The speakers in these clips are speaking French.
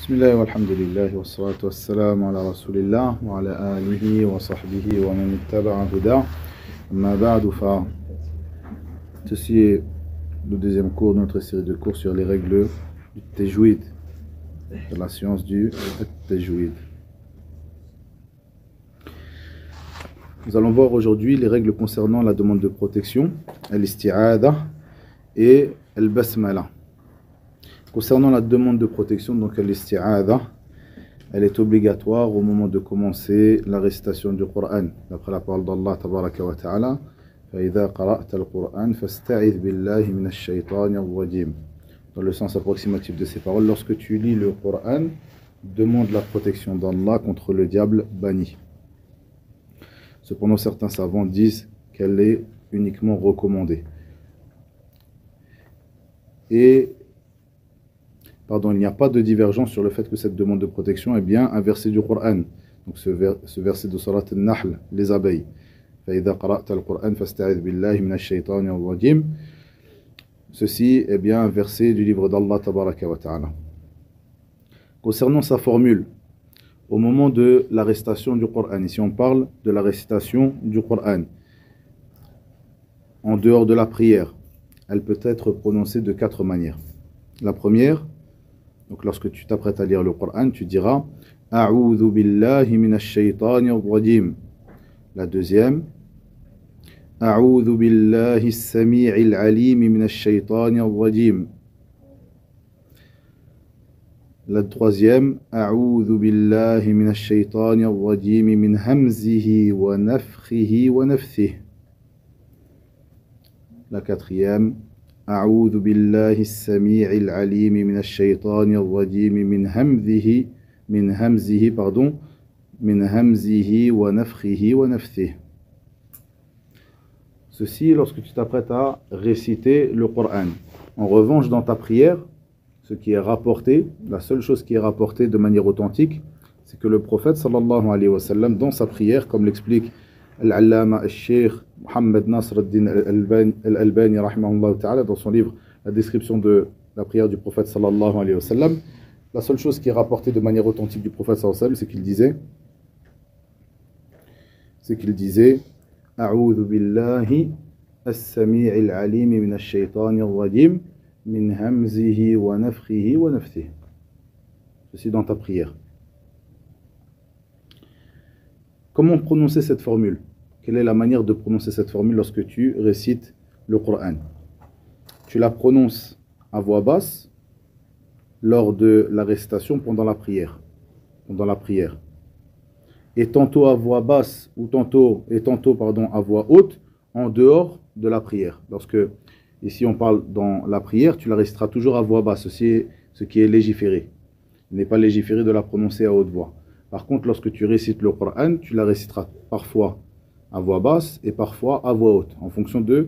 Bismillah walhamdulillah wa salatu wassalam ala rasulillah wa ala alihi wa sahbihi wa man ittaba'a huda. Amma ba'du fa. Ceci est le deuxième cours de notre série de cours sur les règles du tajwid, de la science du tajwid. Nous allons voir aujourd'hui les règles concernant la demande de protection, al-isti'adha et al-basmala. Concernant la demande de protection, donc al-isti'adha, elle est obligatoire au moment de commencer la récitation du Coran. D'après la parole d'Allah tabaraka wa ta'ala, فَإِذَا قَرَأْتَ الْقُرْآنَ فَاسْتَعِذْ بِاللَّهِ مِنَ الشَّيْطَانِ الرَّجِيمِ. Dans le sens approximatif de ces paroles, lorsque tu lis le Coran, demande la protection d'Allah contre le diable banni. Cependant, certains savants disent qu'elle est uniquement recommandée. Il n'y a pas de divergence sur le fait que cette demande de protection est bien un verset du Coran. Donc ce verset de Surat Al-Nahl, les abeilles. فَإِذَا قَرَأْتَ الْقُرْآنَ فَاسْتَعِذْ بِاللَّهِ مِنَ الشَّيْطَانِ الرَّجِيمِ. Ceci est bien un verset du livre d'Allah tabaraka wa ta'ala. Concernant sa formule, au moment de la récitation du Coran, ici on parle de la récitation du Coran, en dehors de la prière, elle peut être prononcée de 4 manières. La première, donc lorsque tu t'apprêtes à lire le Coran, tu diras A'udhu billahi minash shaytanir rajim. La deuxième, A'udhu billahi as-sami'il alim minash shaytanir rajim. La troisième, A'udhu billahi minash shaytanir rajim min hamzihi wa nafthihi wa nafthihi. La quatrième, أعوذ بالله السميع العليم من الشيطان الرجيم من همزه ونفخه ونفثه. Ceci lorsque tu t'apprêtes à réciter le Coran. En revanche, dans ta prière, ce qui est rapporté, la seule chose qui est rapportée de manière authentique, c'est que le prophète sallallahu alayhi wa sallam, dans sa prière, comme l'explique Al-Allama al-Sheikh Muhammad Nasr al-Din al-Albani rahimahullah ta'ala dans son livre La description de la prière du prophète sallallahu alayhi wa sallam, la seule chose qui est rapportée de manière authentique du prophète sallallahu alayhi wa sallam, c'est qu'il disait A'udhu billahi as-sami'il alim minash shaytanir rajim min hamzihi wa nafthihi wa nafthihi. Ceci dans ta prière. Comment prononcer cette formule? Quelle est la manière de prononcer cette formule lorsque tu récites le Coran? Tu la prononces à voix basse lors de la récitation pendant la prière. Et tantôt à voix basse ou tantôt à voix haute en dehors de la prière. Lorsque ici on parle dans la prière, tu la réciteras toujours à voix basse. Ceci est ce qui est légiféré. Il n'est pas légiféré de la prononcer à haute voix. Par contre, lorsque tu récites le Coran, tu la réciteras parfois à voix basse et parfois à voix haute, en fonction de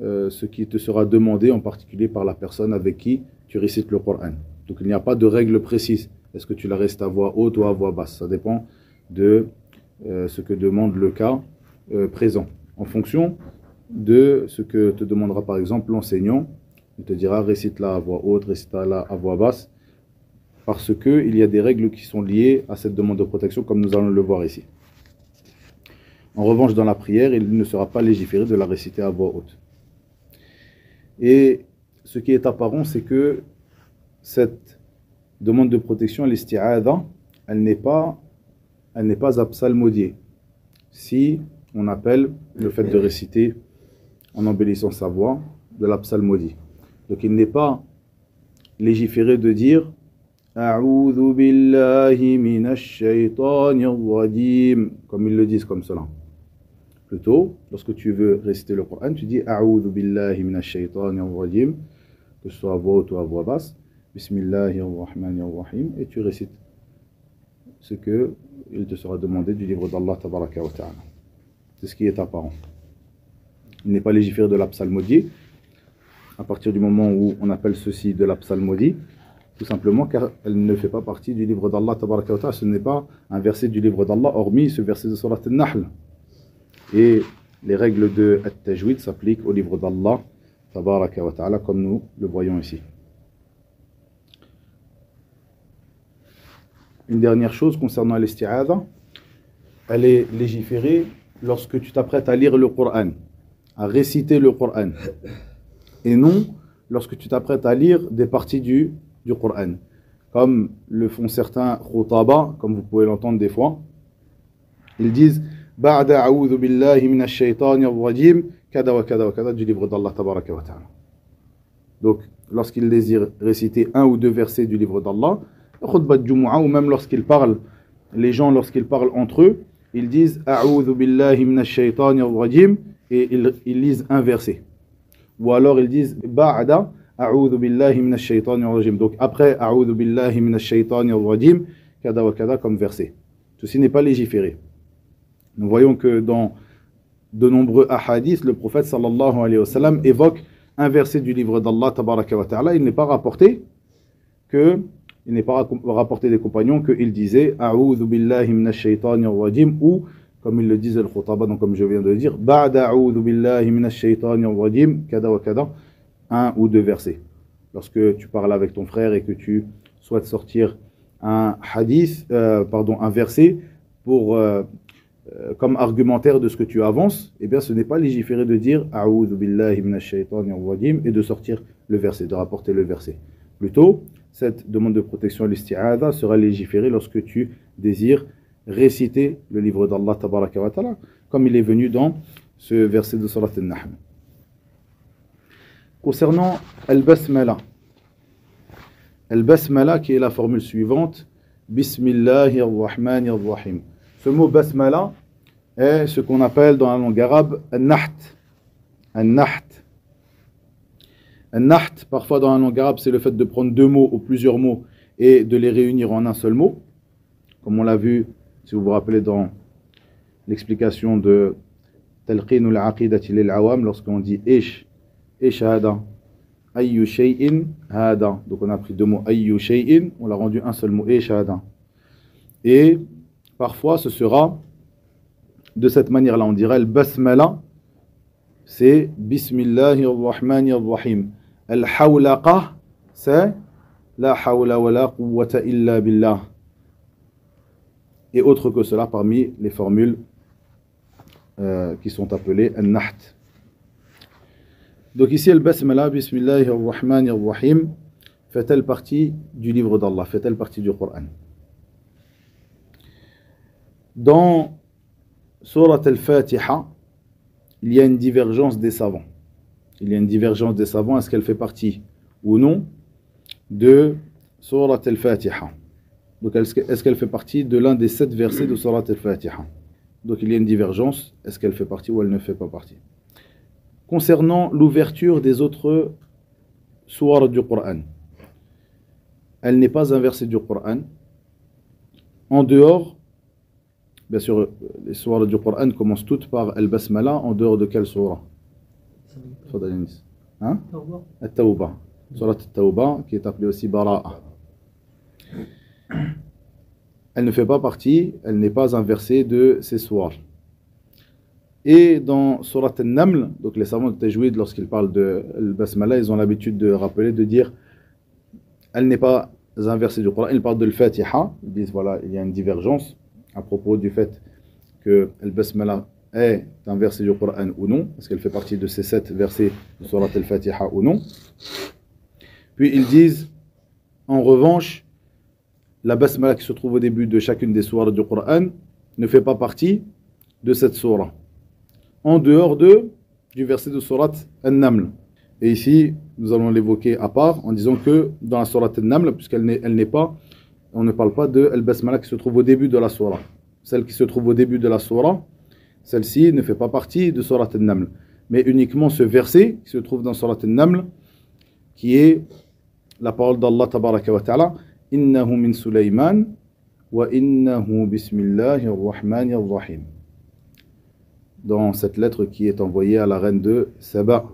ce qui te sera demandé, en particulier par la personne avec qui tu récites le Coran. Donc il n'y a pas de règle précise. Est-ce que tu la récites à voix haute ou à voix basse? Ça dépend de ce que demande le cas présent. En fonction de ce que te demandera par exemple l'enseignant, il te dira récite-la à voix haute, récite-la à voix basse, parce qu'il y a des règles qui sont liées à cette demande de protection, comme nous allons le voir ici. En revanche, dans la prière, il ne sera pas légiféré de la réciter à voix haute. Et ce qui est apparent, c'est que cette demande de protection, l'isti'adha, elle n'est pas à psalmodier. Si on appelle le fait de réciter en embellissant sa voix de la psalmodie. Donc il n'est pas légiféré de dire A'udhu billahi minash shaytanir rajim, comme ils le disent comme cela. Plutôt, lorsque tu veux réciter le Coran, tu dis A'udhu billahi minash shaytanir rajim, que ce soit à voix haute ou à voix basse, Bismillahir rahmanir rahim, et tu récites ce que il te sera demandé du livre d'Allah tabaraka wa ta'ala. C'est ce qui est apparent. Il n'est pas légiféré de la psalmodie, à partir du moment où on appelle ceci de la psalmodie, tout simplement car elle ne fait pas partie du livre d'Allah tabaraka wa ta'ala. Ce n'est pas un verset du livre d'Allah, hormis ce verset de Surat Al-Nahl. Et les règles de At-Tajwid s'appliquent au livre d'Allah tabaraka wa ta'ala, comme nous le voyons ici. une dernière chose concernant l'isti'adha. Elle est légiférée lorsque tu t'apprêtes à lire le Coran, à réciter le Coran, et non lorsque tu t'apprêtes à lire des parties du Coran, comme le font certains khutaba, comme vous pouvez l'entendre des fois. Ils disent Ba'da a'udhu billahi minash shaytanir rajim, kada wa kada wa kada, du livre d'Allah tabaraka wa ta'ala. Donc, lorsqu'ils désirent réciter un ou deux versets du livre d'Allah, khutbat Jumu'ah, ou même lorsqu'ils parlent, les gens, lorsqu'ils parlent entre eux, ils disent A'udhu billahi minash shaytanir rajim, et ils lisent un verset. Ou alors ils disent Ba'da a'udhu billahi minash shaytanir rajim. Donc après A'udhu billahi minash shaytanir rajim, kada wa kada comme verset. Ceci n'est pas légiféré. Nous voyons que dans de nombreux ahadiths, le prophète sallallahu alayhi wa sallam évoque un verset du livre d'Allah tabaraka wa ta'ala. Il n'est pas rapporté des compagnons qu'ils disaient A'udhu billahi minash shaytanir rajim, ou comme il le disait le khutaba, donc comme je viens de le dire, Ba'da a'udhu billahi minash shaytanir rajim, kada wa kada, un ou deux versets. Lorsque tu parles avec ton frère et que tu souhaites sortir un hadith, un verset pour comme argumentaire de ce que tu avances, eh bien ce n'est pas légiféré de dire A'udhu billahi minash shaytanir rajim et de sortir le verset, de rapporter le verset. Plutôt, cette demande de protection à l'isti'adha sera légiférée lorsque tu désires réciter le livre d'Allah tabaraka wa ta'ala, comme il est venu dans ce verset de Surat An-Nahl. Concernant Al-Basmala, Al-Basmala qui est la formule suivante, Bismillahir Rahmanir Rahim. Ce mot Basmala est ce qu'on appelle dans la langue arabe An-Naht. An-Naht. An-Naht, parfois dans la langue arabe, c'est le fait de prendre deux mots ou plusieurs mots et de les réunir en un seul mot. Comme on l'a vu, si vous vous rappelez, dans l'explication de Talqin al-Aqidati lil-Awam, lorsqu'on dit Ish hada, Ayyu shay'in hada. Donc on a pris deux mots Ayyu shay'in, on l'a rendu un seul mot Ish hada. Et parfois ce sera de cette manière-là, on dirait Al-Basmala, c'est Bismillahir Rahmanir Rahim. Al-Hawlaqa, c'est La hawla wa la quwwata illa billah. Et autre que cela parmi les formules qui sont appelées An-Naht. Donc ici, Al-Basmala, Bismillahir Rahmanir Rahim, fait-elle partie du livre d'Allah, fait-elle partie du Coran? Dans Surat Al-Fatiha, il y a une divergence des savants. Est-ce qu'elle fait partie ou non de Surat Al-Fatiha? Donc est-ce qu'elle fait partie de l'un des 7 versets de Surat Al-Fatiha? Donc il y a une divergence, est-ce qu'elle fait partie ou elle ne fait pas partie? Concernant l'ouverture des autres sourates du Coran, elle n'est pas un verset du Coran. En dehors, bien sûr, les sourates du Coran commencent toutes par Al-Basmala, en dehors de quelle sourate? Hein? At-Tawbah. Surat At-Tawbah, qui est appelée aussi Bara'a. Elle ne fait pas partie, elle n'est pas un verset de ces sourates. Et dans Surat An-Naml, donc les savants de Tajwid, lorsqu'ils parlent de Al-Basmala, ils ont l'habitude de rappeler, de dire elle n'est pas un verset du Coran, ils parlent de Al-Fatiha. Ils disent voilà, il y a une divergence à propos du fait que Al-Basmala est un verset du Coran ou non, est-ce qu'elle fait partie de ces 7 versets de Surat Al-Fatiha ou non. Puis ils disent en revanche, la Basmala qui se trouve au début de chacune des sourates du Coran ne fait pas partie de cette sourate, en dehors du verset de Surat An-Naml. Et ici, nous allons l'évoquer à part en disant que dans la Surat An-Naml, puisqu'elle n'est pas, on ne parle pas de Al-Basmala qui se trouve au début de la sourate. Celle qui se trouve au début de la sourate, celle-ci ne fait pas partie de Surat An-Naml, mais uniquement ce verset qui se trouve dans Surat An-Naml, qui est la parole d'Allah tabaraka wa ta'ala, Innahu min Sulayman wa innahu bismillahir rahmanir rahim. Dans cette lettre qui est envoyée à la reine de Saba,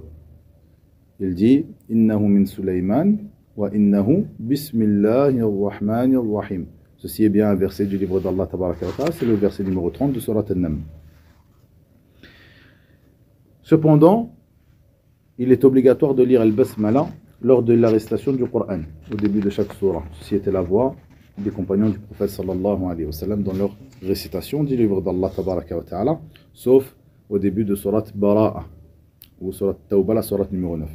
il dit Innahu min Sulayman wa innahu bismillahir rahmanir rahim. Ceci est bien un verset du livre d'Allah tabaraka wa ta'ala, c'est le verset numéro 30 de Surat An-Naml. Cependant, il est obligatoire de lire Al-Basmala lors de la récitation du Coran, au début de chaque sourate. Ceci était la voie des compagnons du prophète sallallahu alayhi wa sallam dans leur récitation du livre d'Allah tabaraka wa ta'ala, sauf au début de surat Bara'a ou surat Tawbah, la surat numéro 9.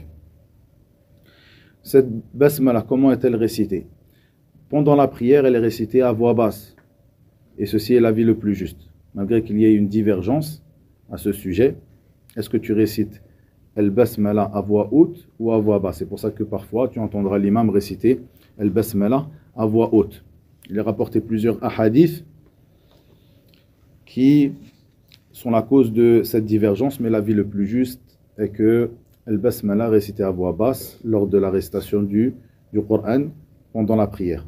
Cette basmala, comment est-elle récitée? Pendant la prière, elle est récitée à voix basse. Et ceci est l'avis le plus juste. Malgré qu'il y ait une divergence à ce sujet, est-ce que tu récites al-basmala à voix haute ou à voix basse? C'est pour ça que parfois tu entendras l'imam réciter al-basmala à voix haute. Il est rapporté plusieurs ahadiths qui sont la cause de cette divergence, mais l'avis le plus juste est que al-basmala récité à voix basse lors de la récitation du Coran pendant la prière.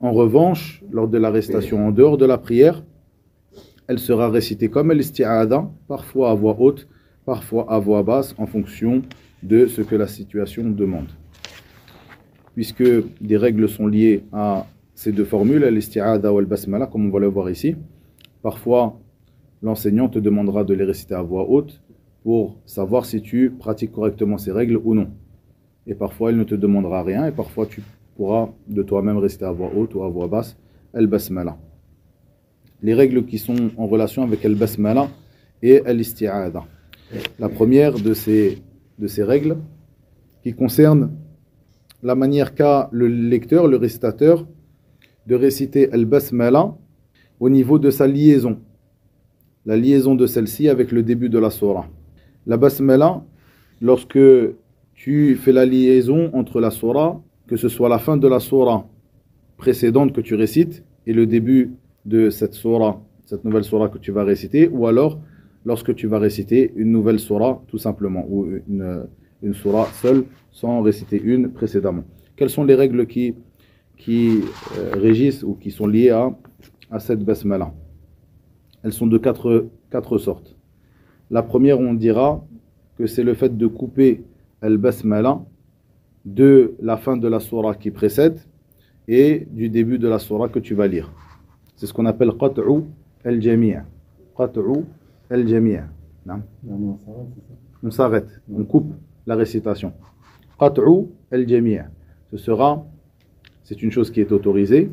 En revanche, lors de la récitation en dehors de la prière, elle sera récitée comme l'isti'ada, parfois à voix haute, parfois à voix basse, en fonction de ce que la situation demande. Puisque des règles sont liées à ces deux formules, l'isti'ada ou al-basmala, comme on va le voir ici, parfois l'enseignant te demandera de les réciter à voix haute pour savoir si tu pratiques correctement ces règles ou non. Et parfois il ne te demandera rien, et parfois tu pourras de toi-même réciter à voix haute ou à voix basse al-basmala. Les règles qui sont en relation avec al-basmala et al-isti'ada. La première de ces règles qui concerne la manière qu'a le lecteur, le récitateur, de réciter al-basmala au niveau de sa liaison. La liaison de celle-ci avec le début de la surah. La basmala, lorsque tu fais la liaison entre la surah, que ce soit la fin de la surah précédente que tu récites et le début de cette surah, cette nouvelle surah que tu vas réciter, ou alors lorsque tu vas réciter une nouvelle surah tout simplement, ou une surah seule sans réciter une précédemment. Quelles sont les règles qui régissent ou qui sont liées à cette basmala? Elles sont de quatre sortes. La première, on dira que c'est le fait de couper al-basmala de la fin de la surah qui précède et du début de la surah que tu vas lire. C'est ce qu'on appelle qat'u al-jami'. Qat'u al-jami'. On s'arrête, on coupe la récitation. Qat'u al-jami'. C'est une chose qui est autorisée.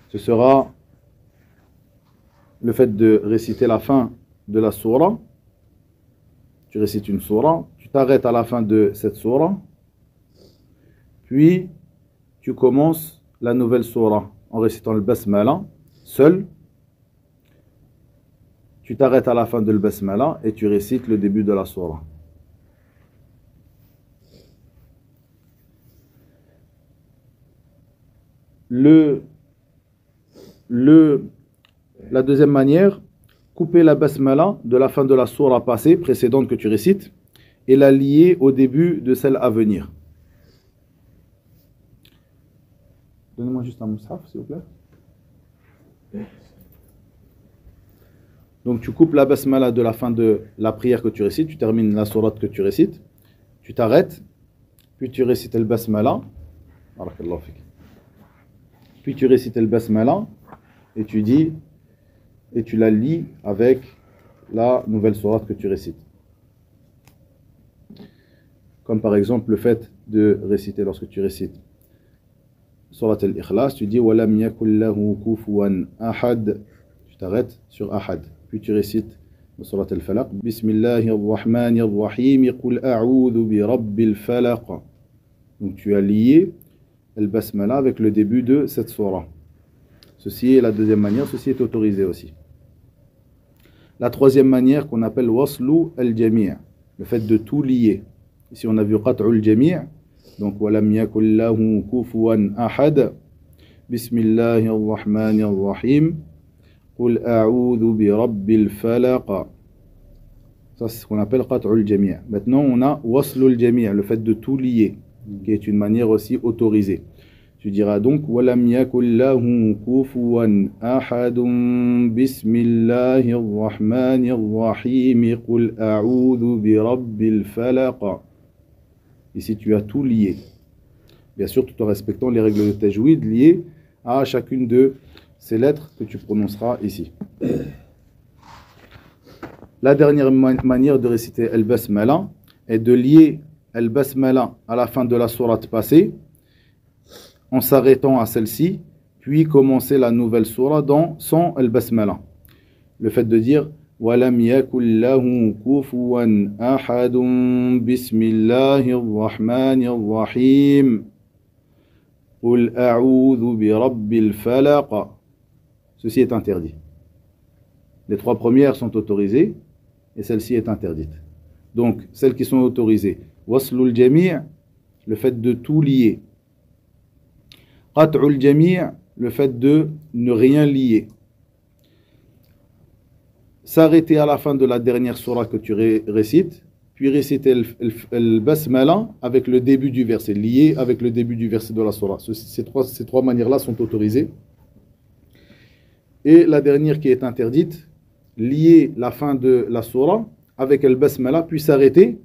Ce sera le fait de réciter la fin de la surah. Tu récites une surah, tu t'arrêtes à la fin de cette surah, puis tu commences la nouvelle surah en récitant le basmala seul. Tu t'arrêtes à la fin de le basmala et tu récites le début de la surah. La deuxième manière, couper la basmala de la fin de la surah passée, précédente que tu récites, et la lier au début de celle à venir. Donnez-moi juste un mushaf, s'il vous plaît. Donc tu coupes la basmala de la fin de la prière que tu récites, tu termines la sourate que tu récites, tu t'arrêtes, puis tu récites le basmala, puis tu récites le basmala, et tu dis, et tu la lis avec la nouvelle sourate que tu récites. Comme par exemple le fait de réciter, lorsque tu récites Surat al-Ikhlas, tu dis وَلَمْ يَكُنْ لَهُ كُفُوًا أَحَدٍ. Tu t'arrêtes sur Ahad. Puis tu récites Surat al-Falaq. Bismillahir-Rahmanir-Rahim. قُلْ أَعُوذُ بِرَبِّ الْفَلَقِ. Donc tu as lié al-Basmala avec le début de cette surah. Ceci est la deuxième manière, ceci est autorisé aussi. La troisième manière qu'on appelle waslu al-jami', le fait de tout lier. Ici on a vu qat'u al-jami', donc walam yakul lahu kufuwan ahad. Bismillahir Rahmanir Rahim. Qul a'udhu bi rabbil falaq. Ça c'est ce qu'on appelle qat'u al-jami'. Maintenant on a waslu al-jami', le fait de tout lier, qui est une manière aussi autorisée. Tu diras donc walam yakul lahu kufuwan ahadun bismillahir rahmanir rahim qul a'udhu bi rabbil falaq. Ici tu as tout lié. Bien sûr tout en respectant les règles de tajwid liées à chacune de ces lettres que tu prononceras ici. La dernière manière de réciter al-basmala est de lier al-basmala à la fin de la sourate passée en s'arrêtant à celle-ci, puis commencer la nouvelle sourate sans al-basmala. Le fait de dire وَلَمْ يَكُنْ لَهُ كُفُوًا أَحَدٌ بِسْمِ اللَّهِ الرَّحْمَنِ الرَّحِيمِ قُلْ أَعُوذُ بِرَبِّ الْفَلَقِ. Ceci est interdit. Les trois premières sont autorisées et celle-ci est interdite. Donc, celles qui sont autorisées, waslul jami', le fait de tout lier. Qat'ul jami', le fait de ne rien lier. S'arrêter à la fin de la dernière surah que tu récites, puis réciter le basmala avec le début du verset, lié avec le début du verset de la surah. Ces trois manières-là sont autorisées. Et la dernière qui est interdite, lier la fin de la surah avec le basmala, puis s'arrêter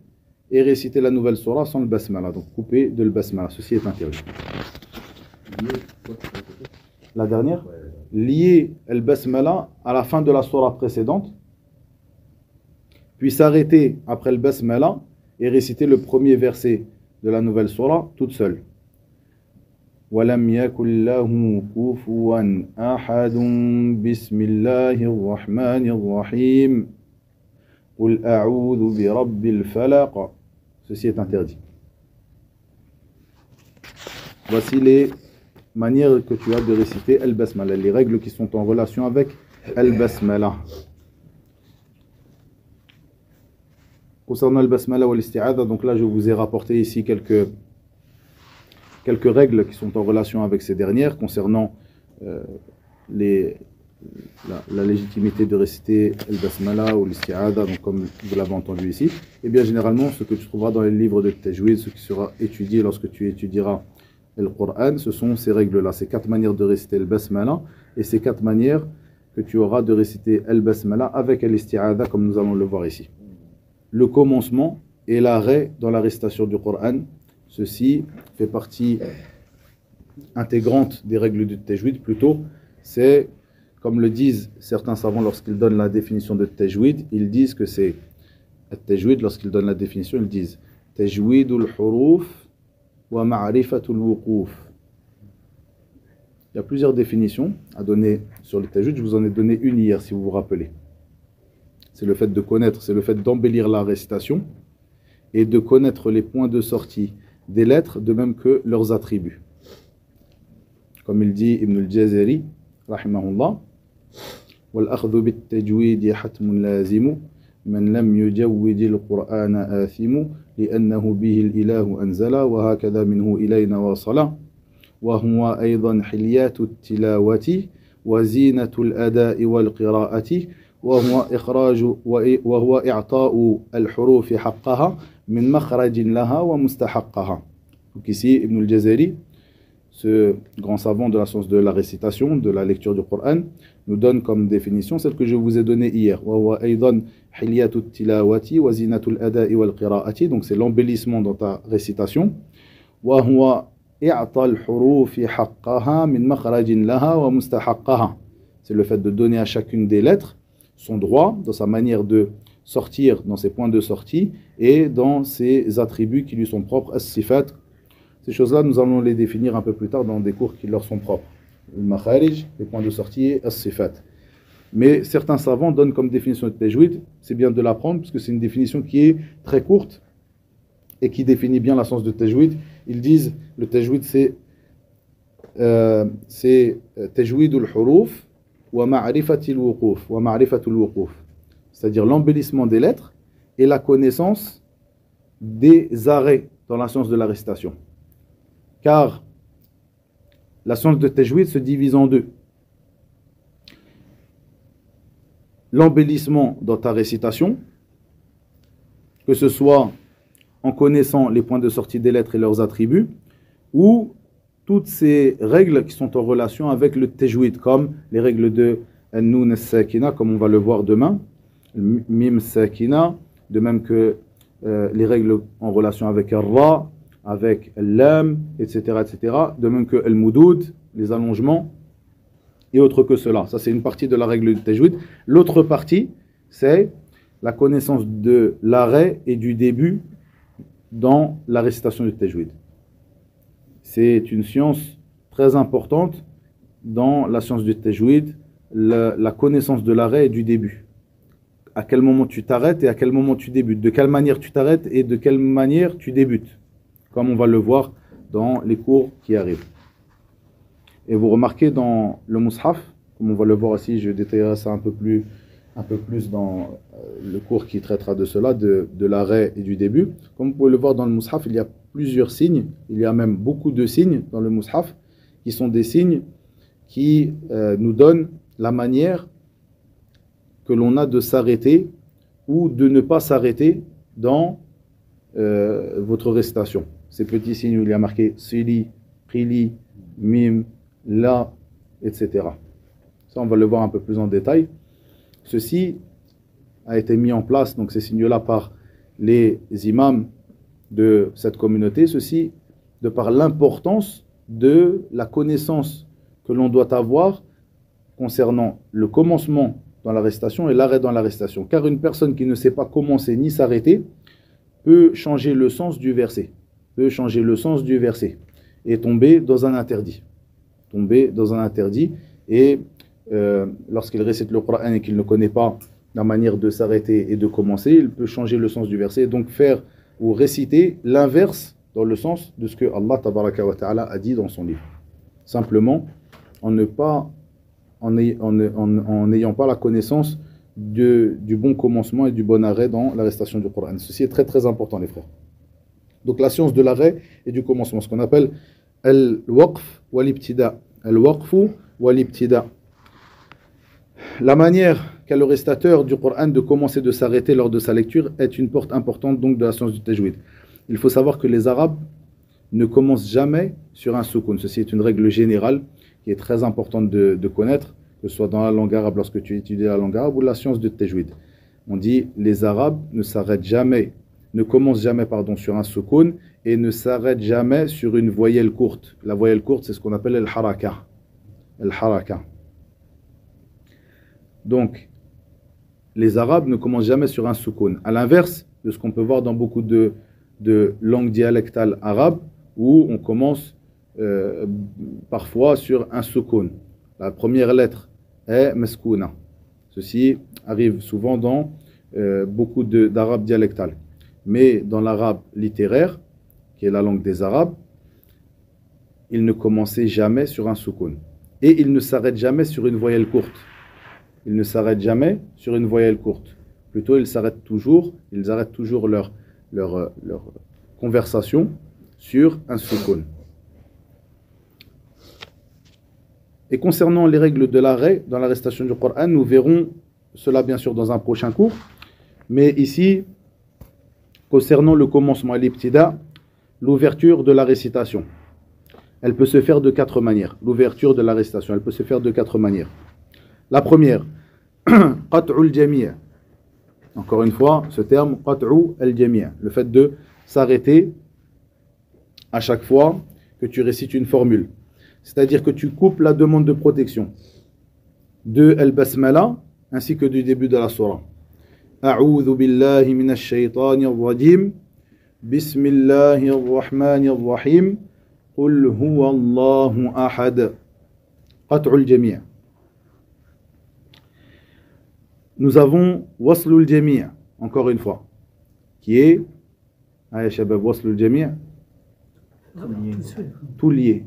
et réciter la nouvelle surah sans le basmala. Donc couper de le basmala. Ceci est interdit. La dernière, lier le basmala à la fin de la surah précédente, puis s'arrêter après le basmala et réciter le premier verset de la nouvelle surah toute seule. وَلَمْ يَكُنْ لَهُ كُفُوًا أَحَدٌ بِسْمِ اللَّهِ الرَّحْمَنِ الرَّحِيمِ قُلْ أَعُوذُ بِرَبِّ الْفَلَقِ. Ceci est interdit. Voici les manières que tu as de réciter al-basmala, les règles qui sont en relation avec al-basmala. Concernant al-basmala ou l'isti'adha, donc là je vous ai rapporté ici quelques règles qui sont en relation avec ces dernières concernant la légitimité de réciter al-basmala ou l'isti'adha, donc comme vous l'avez entendu ici. Et bien généralement ce que tu trouveras dans les livres de tajwid, ce qui sera étudié lorsque tu étudieras le Coran, ce sont ces règles-là, ces 4 manières de réciter al-basmala et ces 4 manières que tu auras de réciter al-basmala avec l'isti'adha comme nous allons le voir ici. Le commencement et l'arrêt dans la récitation du Coran, ceci fait partie intégrante des règles du tajwid. Plutôt, c'est, comme le disent certains savants lorsqu'ils donnent la définition de tajwid, ils disent que c'est tajwid, lorsqu'ils donnent la définition, ils disent tajwidul huruf wa ma'rifatul wuquf. Il y a plusieurs définitions à donner sur le tajwid, je vous en ai donné une hier si vous vous rappelez. C'est le fait de connaître, c'est le fait d'embellir la récitation et de connaître les points de sortie des lettres, de même que leurs attributs. Comme il dit Ibn al-Jazari, rahimahullah, وَالْأَخْذُ بِالتَّجْوِيدِ حَتْمٌ لَازِمُ مَنْ لَمْ يُجَوِّدِ الْقُرْآنَ آثِمُ لِأَنَّهُ بِهِ الْإِلَهُ أَنْزَلَ وَهَكَذَا مِنْهُ إِلَيْنَا وَصَلَ وَهُوَ أَيْضًا حِلْيَةُ التِّلَاوَةِ وَزِينَةُ الْأَدَاءِ وَالْقِرَاءَةِ وهو إعطاء الحروف حقها من مخرج لها ومستحقها. Donc ici, Ibn al-Jazari, ce grand savant de la science de la récitation, de la lecture du Coran, nous donne comme définition celle que je vous ai donnée hier. وهو أيضا حلية التلاوة وزينة الأداء والقراءة. Donc c'est l'embellissement dans ta récitation. وهو إعطاء الحروف حقها من مخرج لها ومستحقها. C'est le fait de donner à chacune des lettres son droit, dans sa manière de sortir, dans ses points de sortie, et dans ses attributs qui lui sont propres, as-sifat. Ces choses-là, nous allons les définir un peu plus tard dans des cours qui leur sont propres. Le makharij, les points de sortie, et as-sifat. Mais certains savants donnent comme définition de tajwid, c'est bien de l'apprendre, parce que c'est une définition qui est très courte, et qui définit bien la sens de tajwid. Ils disent, le tajwid c'est tajwidul huruf, c'est-à-dire l'embellissement des lettres et la connaissance des arrêts dans la science de la récitation. Car la science de tajwid se divise en deux. L'embellissement dans ta récitation, que ce soit en connaissant les points de sortie des lettres et leurs attributs, ou toutes ces règles qui sont en relation avec le tajwid, comme les règles de al-nun as-sakina, comme on va le voir demain, le mim sakina, de même que les règles en relation avec al-ra, avec al-lam, etc., etc., de même que al-mudud, les allongements, et autres que cela. Ça, c'est une partie de la règle du tajwid. L'autre partie, c'est la connaissance de l'arrêt et du début dans la récitation du tajwid. C'est une science très importante dans la science du tajwid, la connaissance de l'arrêt et du début. À quel moment tu t'arrêtes et à quel moment tu débutes. De quelle manière tu t'arrêtes et de quelle manière tu débutes. Comme on va le voir dans les cours qui arrivent. Et vous remarquez dans le mushaf, comme on va le voir ici, je détaillerai ça un peu plus dans le cours qui traitera de cela, de l'arrêt et du début. Comme vous pouvez le voir dans le mushaf, il y a plusieurs signes, il y a même beaucoup de signes dans le mushaf, qui sont des signes qui nous donnent la manière que l'on a de s'arrêter ou de ne pas s'arrêter dans votre récitation. Ces petits signes où il y a marqué Sili, Prili, Mim, La, etc. Ça, on va le voir un peu plus en détail. Ceci a été mis en place, donc ces signes-là, par les imams de cette communauté. Ceci de par l'importance de la connaissance que l'on doit avoir concernant le commencement dans la récitation et l'arrêt dans la récitation. Car une personne qui ne sait pas commencer ni s'arrêter peut changer le sens du verset. Et tomber dans un interdit. Et lorsqu'il récite le Coran et qu'il ne connaît pas la manière de s'arrêter et de commencer, il peut changer le sens du verset, donc faire ou réciter l'inverse dans le sens de ce que Allah tabaraka wa ta'ala a dit dans son livre. Simplement, en n'ayant pas la connaissance du bon commencement et du bon arrêt dans la récitation du Coran. Ceci est très très important, les frères. Donc la science de l'arrêt et du commencement, ce qu'on appelle al-waqf wal-ibtida. Al-waqfu wal-ibtida. La manière qu'a le récitateur du Coran de commencer de s'arrêter lors de sa lecture est une porte importante donc de la science du tajwid. Il faut savoir que les Arabes ne commencent jamais sur un soukoun. Ceci est une règle générale qui est très importante de connaître, que ce soit dans la langue arabe lorsque tu étudies la langue arabe ou la science du tajwid. On dit les Arabes ne commencent jamais sur un soukoun et ne s'arrêtent jamais sur une voyelle courte. La voyelle courte, c'est ce qu'on appelle al-haraka. Al-haraka. Donc, les Arabes ne commencent jamais sur un soukoun. À l'inverse de ce qu'on peut voir dans beaucoup de langues dialectales arabes, où on commence parfois sur un soukoun. La première lettre est maskouna. Ceci arrive souvent dans beaucoup d'arabes dialectales. Mais dans l'arabe littéraire, qui est la langue des Arabes, il ne commençait jamais sur un soukoun. Et il ne s'arrête jamais sur une voyelle courte. Plutôt, ils arrêtent toujours leur conversation sur un soukoun. Et concernant les règles de l'arrêt dans la récitation du Coran, nous verrons cela bien sûr dans un prochain cours. Mais ici, concernant le commencement et l'ibtida, l'ouverture de la récitation, elle peut se faire de 4 manières. La première, qat'u al-jami'. Encore une fois, ce terme, qat'u al-jami', le fait de s'arrêter à chaque fois que tu récites une formule. C'est-à-dire que tu coupes la demande de protection de al-basmala ainsi que du début de la surah. A'udhu billahi minash shaytanir rajim. Bismillahir rahmanir rahim. Qul huwa Allahu ahad. Qat'u al-jami'. Nous avons waslul jami', encore une fois, qui est waslul jami', tout lié.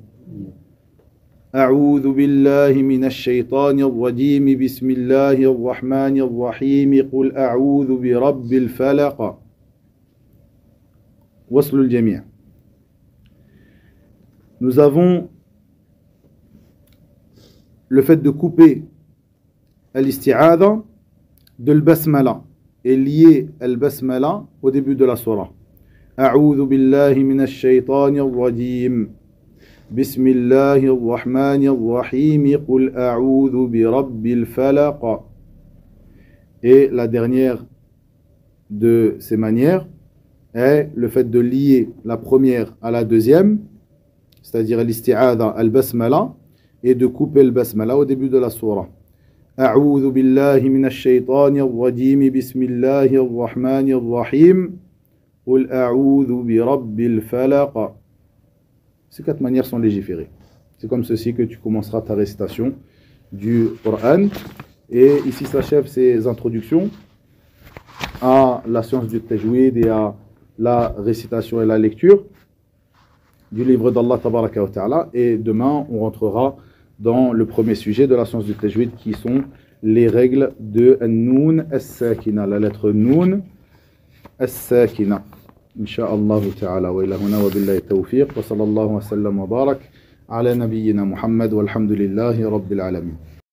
أعوذ بالله من الشيطان الرجيم بسم الله الرحمن الرحيم قل أعوذ برب الفلق. وصل الجميع. Nous avons le fait de couper al-isti'adha de al-basmala et lier al-basmala au début de la surah. أعوذ بالله من الشيطان الرجيم بسم الله الرحمن الرحيم قل أعوذ برب الفلق. Et la dernière de ces manières est le fait de lier la première à la deuxième, c'est-à-dire l'isti'adha al-basmala, et de couper le basmala au début de la surah. أعوذ بالله من الشيطان الرجيم بسم الله الرحمن الرحيم قل أعوذ برب الفلق. Ces 4 manières sont légiférées. c'est comme ceci que tu commenceras ta récitation du Coran. Et ici s'achèvent ces introductions à la science du tajwid et à la récitation et la lecture du livre d'Allah Tabaraka wa Ta'ala. Et demain, on rentrera dans le premier sujet de la science du tajwid qui sont les règles de Noun as-Sakina, la lettre Noun as-Sakina. Inch'Allah Ta'ala. Wa ila huna wa billahi tawfiq. Wa sallallahu wa sallam wa barak ala nabiyyina Muhammad walhamdulillahi rabbil alamin.